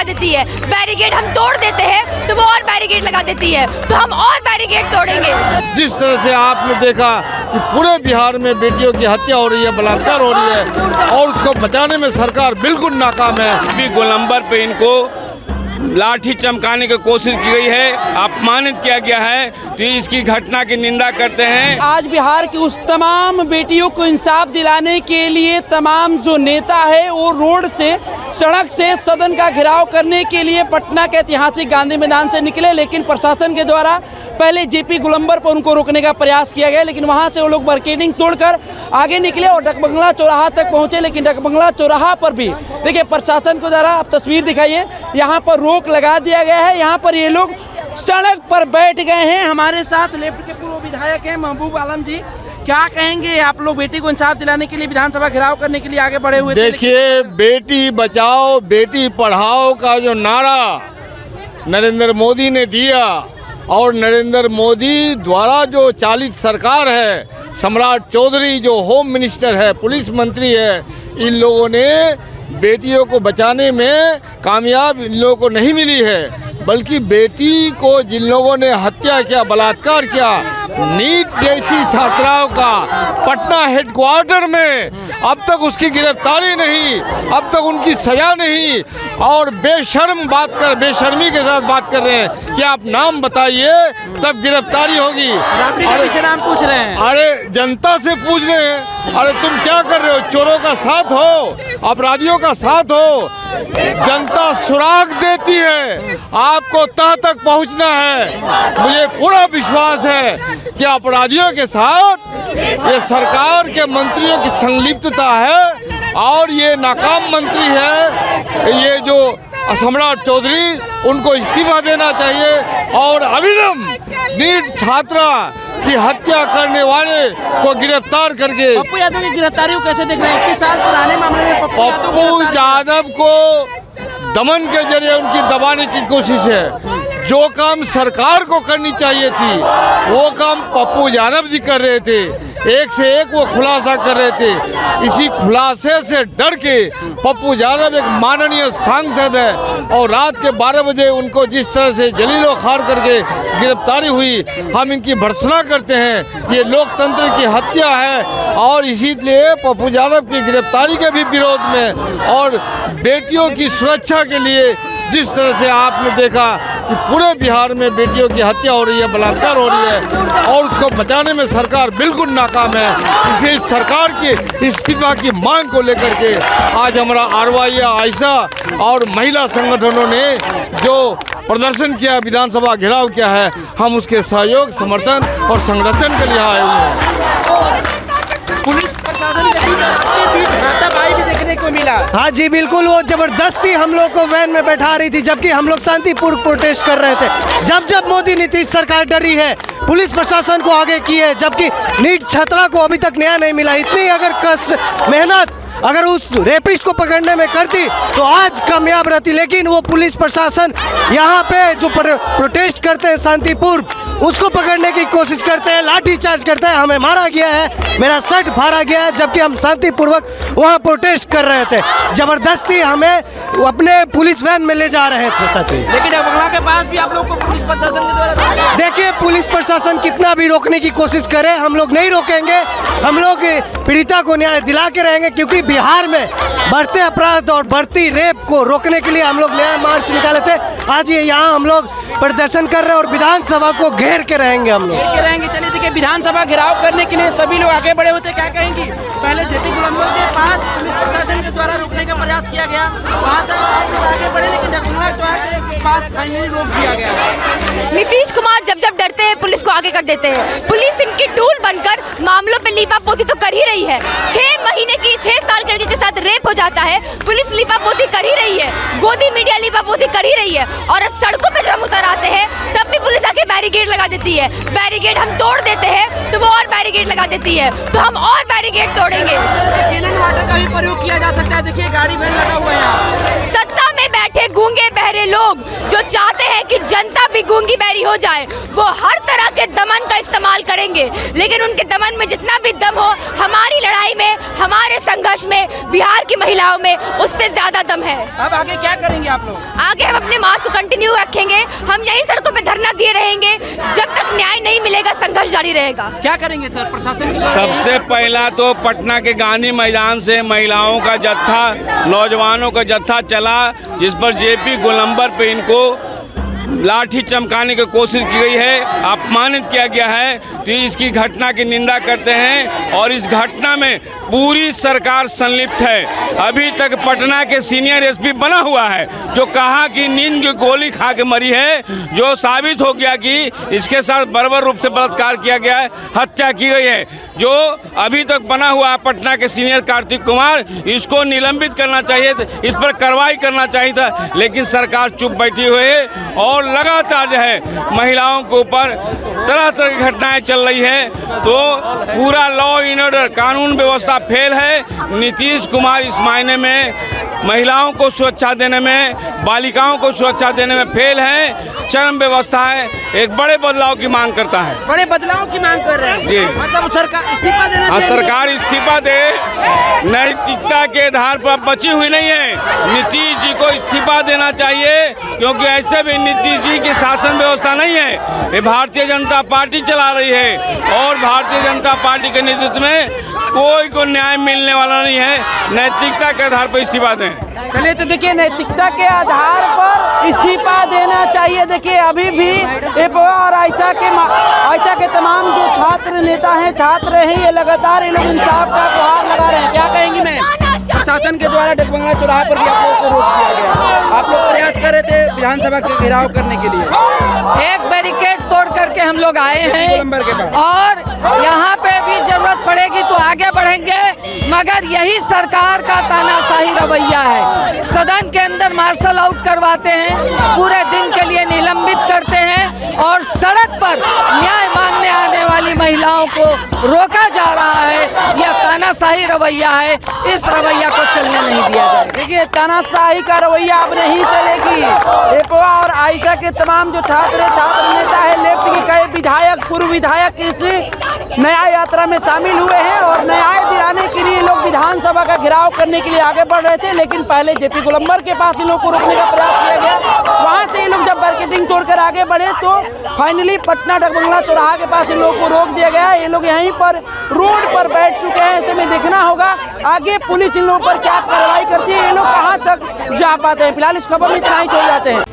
देती है। बैरिकेड हम तोड़ देते हैं तो वो और बैरिकेड लगा देती है, तो हम और बैरिकेड तोड़ेंगे। जिस तरह से आपने देखा कि पूरे बिहार में बेटियों की हत्या हो रही है, बलात्कार हो रही है और उसको बचाने में सरकार बिल्कुल नाकाम है। भी गोलंबर पे इनको लाठी चमकाने की कोशिश की गई है, अपमानित किया गया है, तो इसकी घटना की निंदा करते हैं। आज बिहार की उस तमाम बेटियों को इंसाफ दिलाने के लिए तमाम जो नेता है वो रोड से, सड़क से सदन का घेराव करने के लिए पटना के ऐतिहासिक गांधी मैदान से निकले, लेकिन प्रशासन के द्वारा पहले जेपी गोलंबर पर उनको रोकने का प्रयास किया गया, लेकिन वहां से वो लोग बैरिकेडिंग तोड़कर आगे निकले और डकबंगला चौराहा तक पहुंचे। लेकिन डकबंगला चौराहा पर भी देखिए प्रशासन को द्वारा, आप तस्वीर दिखाइए, यहाँ पर रोक लगा दिया गया है। यहाँ पर ये लोग सड़क पर बैठ गए हैं। हमारे साथ लेफ्ट के पूर्व विधायक हैं महबूब आलम जी, क्या कहेंगे? आप लोग बेटी को इंसाफ दिलाने के लिए विधानसभा घेराव करने के लिए आगे बढ़े हुए थे। देखिए, बेटी बचाओ बेटी पढ़ाओ का जो नारा नरेंद्र मोदी ने दिया और नरेंद्र मोदी द्वारा जो चालित सरकार है, सम्राट चौधरी जो होम मिनिस्टर है, पुलिस मंत्री है, इन लोगों ने बेटियों को बचाने में कामयाब इन लोगों को नहीं मिली है, बल्कि बेटी को जिन लोगों ने हत्या किया, बलात्कार किया, नीट जैसी छात्राओं का पटना हेडक्वार्टर में अब तक उसकी गिरफ्तारी नहीं, अब तक उनकी सजा नहीं, और बेशर्मी के साथ बात कर रहे हैं कि आप नाम बताइए तब गिरफ्तारी होगी। नाम पूछ रहे हैं। अरे जनता से पूछ रहे हैं, अरे तुम क्या कर रहे हो? चोरों का साथ हो, अपराधियों का साथ हो, जनता सुराग देती है, आपको तह तक पहुंचना है। मुझे पूरा विश्वास है कि अपराधियों के साथ ये सरकार के मंत्रियों की संलिप्तता है और ये नाकाम मंत्री है, ये जो सम्राट चौधरी, उनको इस्तीफा देना चाहिए और अविलंब नीट छात्रा की हत्या करने वाले को गिरफ्तार करके। पप्पू यादव की गिरफ्तारी को कैसे देख रहे हैं? 21 साल पुराने मामले में पप्पू यादव को दमन के जरिए उनकी दबाने की कोशिश है। जो काम सरकार को करनी चाहिए थी वो काम पप्पू यादव जी कर रहे थे, एक से एक वो खुलासा कर रहे थे। इसी खुलासे से डर के पप्पू यादव एक माननीय सांसद है और रात के 12 बजे उनको जिस तरह से जलीलो खार करके गिरफ्तारी हुई, हम इनकी भर्त्सना करते हैं। ये लोकतंत्र की हत्या है और इसीलिए पप्पू यादव की गिरफ्तारी के भी विरोध में और बेटियों की सुरक्षा के लिए जिस तरह से आपने देखा कि पूरे बिहार में बेटियों की हत्या हो रही है, बलात्कार हो रही है और उसको बचाने में सरकार बिल्कुल नाकाम है, इसलिए सरकार की इस्तीफा की मांग को लेकर के आज हमारा आरवाई, आयशा और महिला संगठनों ने जो प्रदर्शन किया, विधानसभा घेराव किया है, हम उसके सहयोग, समर्थन और संरक्षण के लिए आए हुए हैं। पुलिस प्रशासन के बीच हाथापाई भी देखने को मिला। हाँ जी बिल्कुल, वो जबरदस्ती हम लोग को वैन में बैठा रही थी, जबकि हम लोग शांतिपूर्ण प्रोटेस्ट कर रहे थे। जब मोदी नीतीश सरकार डरी है, पुलिस प्रशासन को आगे की है, जबकि नीट छात्रा को अभी तक न्याय नहीं मिला। इतनी अगर मेहनत अगर उस रेपिस्ट को पकड़ने में करती तो आज कामयाब रहती, लेकिन वो पुलिस प्रशासन यहाँ पे जो प्रोटेस्ट करते हैं शांतिपूर्ण, उसको पकड़ने की कोशिश करते हैं, लाठी चार्ज करते हैं। हमें मारा गया है, मेरा शर्ट फाड़ा गया है, जबकि हम शांतिपूर्वक वहाँ प्रोटेस्ट कर रहे थे। जबरदस्ती हमें अपने पुलिस वैन में ले जा रहे थे साथी। लेकिन डकबंगला के पास भी आप लोग को पुलिस प्रशासन के द्वारा, देखिए पुलिस प्रशासन कितना भी रोकने की कोशिश करे, हम लोग नहीं रोकेंगे। हम लोग पीड़िता को न्याय दिला के रहेंगे, क्योंकि बिहार में बढ़ते अपराध और बढ़ती रेप को रोकने के लिए हम लोग न्याय मार्च निकाले थे। आज ये यहाँ हम लोग प्रदर्शन कर रहे हैं और विधानसभा को घेर के रहेंगे, हम लोग घेर के रहेंगे। चलिए देखिए, विधानसभा घेराव करने के लिए सभी लोग आगे बढ़े होते, क्या कहेंगी? पहले जेपी गोलंबर के पास पुलिस प्रशासन के द्वारा रोकने का प्रयास किया गया, वहाँ से आप लोग आगे बढ़े, लेकिन डकबंगला के पास फाइनली रोक दिया गया। नीतीश कुमार जब डरते हैं पुलिस को आगे कर देते हैं। पुलिस इनकी टूल बनकर मामलों पे लीपापोती तो कर ही रही है। 6 साल के लड़के के साथ रेप हो जाता है, पुलिस लीपापोती कर ही रही है, गोदी मीडिया लीपापोती कर ही रही है, और अब सड़कों पे जब हम उतर आते हैं तब भी पुलिस आके बैरिकेड लगा देती है। बैरिकेड हम तोड़ देते हैं तो वो और बैरिकेड लगा देती है, तो हम और बैरिकेड तोड़ेंगे। कैनन वाटर का भी प्रयोग किया जा सकता है, देखिए गाड़ी में लगा हुआ है। सत्ता में बैठे गूंगे बहरे लोग जो चाहते हैं कि जनता भी गूंगी बहरी हो जाए, वो हर तरह के दमन का इस्तेमाल करेंगे, लेकिन उनके दमन में जितना भी दम हो, हमारी लड़ाई में, हमारे संघर्ष में, बिहार की महिलाओं में उससे ज्यादा दम है। अब आगे क्या करेंगे आप लोग? आगे हम अपने मार्च को कंटिन्यू रखेंगे, हम यही सड़कों पे धरना दिए रहेंगे, जब तक न्याय नहीं मिलेगा संघर्ष जारी रहेगा। क्या करेंगे सर प्रशासन की? सबसे पहला तो पटना के गांधी मैदान से महिलाओं का जत्था, नौजवानों का जत्था चला, जिस पर जेपी गोलंबर पे इनको लाठी चमकाने की कोशिश की गई है, अपमानित किया गया है। तो इसकी घटना की निंदा करते हैं और इस घटना में पूरी सरकार संलिप्त है। अभी तक पटना के सीनियर एसपी बना हुआ है जो कहा कि नींद की गोली खा के मरी है, जो साबित हो गया कि इसके साथ बर्बर रूप से बलात्कार किया गया है, हत्या की गई है। जो अभी तक बना हुआ है पटना के सीनियर कार्तिक कुमार, इसको निलंबित करना चाहिए, इस पर कार्रवाई करना चाहिए था, लेकिन सरकार चुप बैठी हुई है और लगातार जो है महिलाओं के ऊपर तरह तरह की घटनाएं चल रही है। तो पूरा लॉ एंड ऑर्डर, कानून व्यवस्था फेल है। नीतीश कुमार इस मायने में महिलाओं को सुरक्षा देने में, बालिकाओं को सुरक्षा देने में फेल है। चरम व्यवस्था है, एक बड़े बदलाव की मांग करता है। बड़े बदलाव की मांग कर रहे हैं जी। मतलब सरकार इस्तीफा देना हाँ, चाहिए। सरकार इस्तीफा दे, नैतिकता के आधार पर बची हुई नहीं है। नीतीश जी को इस्तीफा देना चाहिए, क्योंकि ऐसे भी नीतीश जी की शासन व्यवस्था नहीं है, ये भारतीय जनता पार्टी चला रही है और भारतीय जनता पार्टी के नेतृत्व में कोई को न्याय मिलने वाला नहीं है। नैतिकता के आधार पर इस्तीफा दें। चलिए, तो देखिए नैतिकता के आधार पर इस्तीफा देना चाहिए। देखिए अभी भी एपवा और आयशा के तमाम जो छात्र नेता हैं, छात्र हैं, ये लगातार ये लोग इंसाफ का गुहार लगा रहे हैं। क्या कहेंगी मैम? प्रशासन के द्वारा डकबंगला चौराहे पर भी आप लोगों को रोक दिया गया, आप लोग प्रयास कर रहे थे विधानसभा के घेराव करने के लिए। एक बैरिकेड तोड़ करके हम लोग आए हैं गोलंबर के पास। और यहाँ पे भी जरूरत पड़ेगी तो आगे बढ़ेंगे, मगर यही सरकार का तानाशाही रवैया है। सदन के अंदर मार्शल आउट करवाते हैं, पूरे दिन के लिए निलंबित करते हैं और सड़क पर न्याय मांगने आने वाली महिलाओं को रोका जा रहा है। यह तानाशाही रवैया है, इस रवैया को चलने नहीं दिया जाएगा। देखिए तानाशाही का रवैया अब नहीं चलेगी। एपवा और आयशा के तमाम जो छात्र नेता है, लेफ्ट के कई विधायक, पूर्व विधायक इस न्याय यात्रा में शामिल हुए हैं और न्याय दिलाने के लिए लोग विधानसभा का घेराव करने के लिए आगे बढ़ रहे थे। लेकिन पहले जेपी गोलंबर के पास इन लोगों को रोकने का प्रयास किया गया, वहां से ये लोग जब बैरिकेडिंग तोड़कर आगे बढ़े तो फाइनली पटना डकबंगला चौराहा के पास इन लोगों को रोक दिया गया। ये लोग यहीं पर रोड पर बैठ चुके हैं। ऐसे में देखना होगा आगे पुलिस इन लोगों पर क्या कार्रवाई करती है, ये लोग कहां तक जा पाते हैं। फिलहाल इस खबर में इतना ही छोड़ जाते हैं।